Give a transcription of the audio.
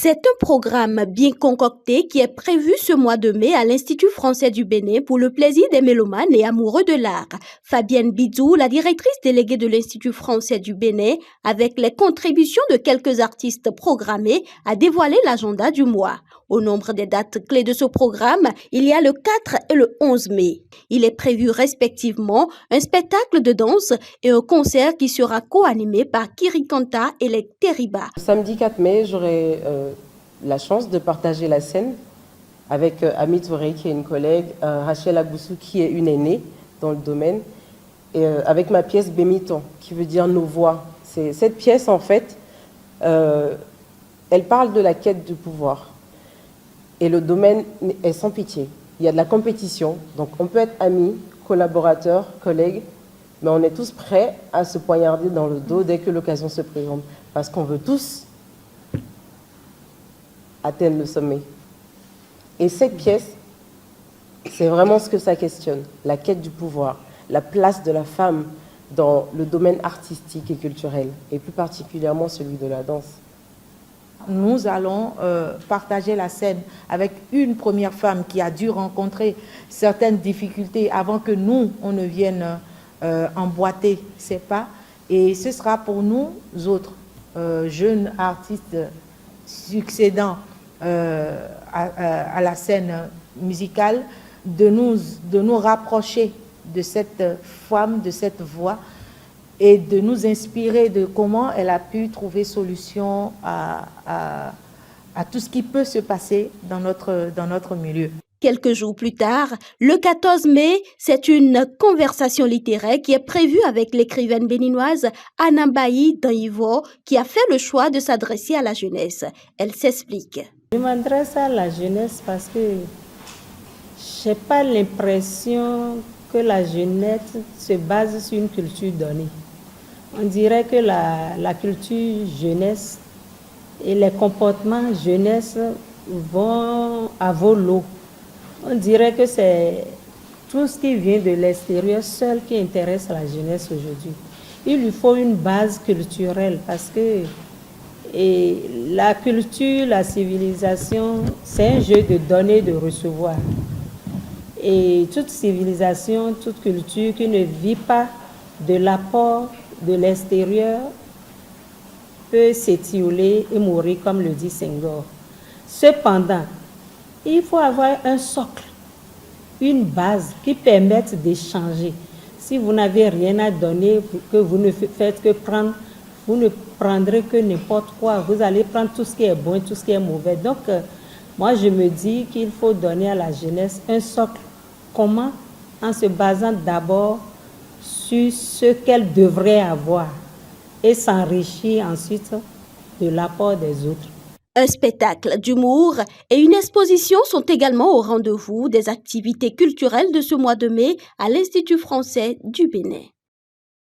C'est un programme bien concocté qui est prévu ce mois de mai à l'Institut français du Bénin pour le plaisir des mélomanes et amoureux de l'art. Fabienne Bidou, la directrice déléguée de l'Institut français du Bénin, avec les contributions de quelques artistes programmés, a dévoilé l'agenda du mois. Au nombre des dates clés de ce programme, il y a le 4 et le 11 mai. Il est prévu respectivement un spectacle de danse et un concert qui sera co-animé par Kirikanta et les Teriba. Samedi 4 mai, j'aurai la chance de partager la scène avec Ami Touré, qui est une collègue, Rachel Agoussou, qui est une aînée dans le domaine, et avec ma pièce Bémiton, qui veut dire nos voix. Cette pièce, en fait, elle parle de la quête du pouvoir. Et le domaine est sans pitié. Il y a de la compétition, donc on peut être amis, collaborateurs, collègues, mais on est tous prêts à se poignarder dans le dos dès que l'occasion se présente, parce qu'on veut tous atteindre le sommet. Et cette pièce, c'est vraiment ce que ça questionne, la quête du pouvoir, la place de la femme dans le domaine artistique et culturel, et plus particulièrement celui de la danse. Nous allons partager la scène avec une première femme qui a dû rencontrer certaines difficultés avant que nous, on ne vienne emboîter ses pas. Et ce sera pour nous autres, jeunes artistes succédant à la scène musicale, de nous rapprocher de cette femme, de cette voix, et de nous inspirer de comment elle a pu trouver solution à tout ce qui peut se passer dans notre milieu. Quelques jours plus tard, le 14 mai, c'est une conversation littéraire qui est prévue avec l'écrivaine béninoise Anambaï Danyivo, qui a fait le choix de s'adresser à la jeunesse. Elle s'explique. Je m'adresse à la jeunesse parce que je n'ai pas l'impression que la jeunesse se base sur une culture donnée. On dirait que la culture jeunesse et les comportements jeunesse vont à volo. On dirait que c'est tout ce qui vient de l'extérieur seul qui intéresse la jeunesse aujourd'hui. Il lui faut une base culturelle parce que la culture, la civilisation, c'est un jeu de donner et de recevoir. Et toute civilisation, toute culture qui ne vit pas de l'apport de l'extérieur peut s'étioler et mourir, comme le dit Senghor. Cependant, il faut avoir un socle, une base qui permette d'échanger. Si vous n'avez rien à donner, que vous ne faites que prendre, vous ne prendrez que n'importe quoi. Vous allez prendre tout ce qui est bon et tout ce qui est mauvais. Donc, moi, je me dis qu'il faut donner à la jeunesse un socle. Comment? En se basant d'abord sur ce qu'elle devrait avoir et s'enrichir ensuite de l'apport des autres. Un spectacle d'humour et une exposition sont également au rendez-vous des activités culturelles de ce mois de mai à l'Institut français du Bénin.